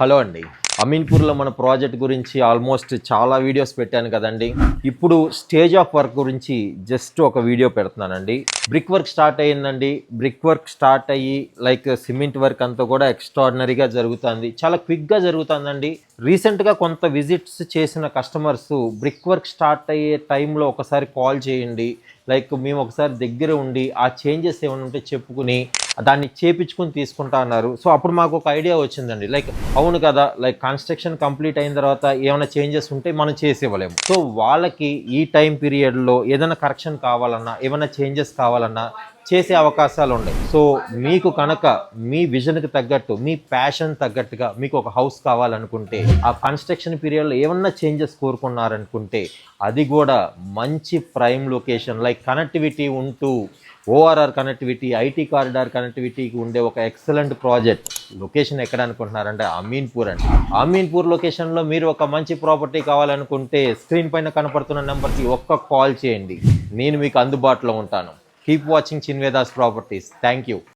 Hello అండి. అమీన్పూర్లో మన project గురించి ఆల్మోస్ట్ చాలా వీడియోస్ పెట్టాను కదండి. ఇప్పుడు స్టేజ్ ఆఫ్ వర్క్ గురించి జస్ట్ ఒక వీడియో పెడుతున్నానండి. బ్రిక్ వర్క్ స్టార్ట్ అయ్యిందండి. బ్రిక్ వర్క్ స్టార్ట్ అయ్యి సిమెంట్ వర్క్ అంతా కూడా ఎక్స్ట్రాడినరీగా జరుగుతుంది. చాలా క్విక్గా జరుగుతుందండి. రీసెంట్గా కొంత విజిట్స్ చేసిన కస్టమర్స్ బ్రిక్ వర్క్ స్టార్ట్ అయ్యే టైంలో ఒకసారి కాల్ చేయండి, మేము ఒకసారి దగ్గర ఉండి ఆ చేంజెస్ ఏమైనా ఉంటే చెప్పుకుని దాన్ని చేపించుకుని తీసుకుంటా అన్నారు. సో అప్పుడు మాకు ఒక ఐడియా వచ్చిందండి. అవును కదా, కన్స్ట్రక్షన్ కంప్లీట్ అయిన తర్వాత ఏమైనా చేంజెస్ ఉంటే మనం చేసి ఇవ్వలేము. సో వాళ్ళకి ఈ టైం పీరియడ్లో ఏదైనా కరెక్షన్ కావాలన్నా, ఏమైనా చేంజెస్ కావాలన్నా చేసే అవకాశాలు ఉన్నాయి. సో మీకు కనుక మీ విజన్కి తగ్గట్టు, మీ ప్యాషన్ తగ్గట్టుగా మీకు ఒక హౌస్ కావాలనుకుంటే, ఆ కన్స్ట్రక్షన్ పీరియడ్లో ఏమన్నా చేంజెస్ కోరుకున్నారనుకుంటే, అది కూడా మంచి ప్రైమ్ లొకేషన్, కనెక్టివిటీ ఉంటూ ఓఆర్ఆర్ కనెక్టివిటీ, ఐటీ కారిడార్ కనెక్టివిటీకి ఉండే ఒక ఎక్సలెంట్ ప్రాజెక్ట్. లొకేషన్ ఎక్కడ అనుకుంటున్నారంటే అమీన్పూర్ అండి. అమీన్పూర్ లొకేషన్లో మీరు ఒక మంచి ప్రాపర్టీ కావాలనుకుంటే స్క్రీన్ పైన కనపడుతున్న నెంబర్కి ఒక్క కాల్ చేయండి. నేను మీకు అందుబాటులో ఉంటాను. Keep watching Chinvedas properties. Thank you.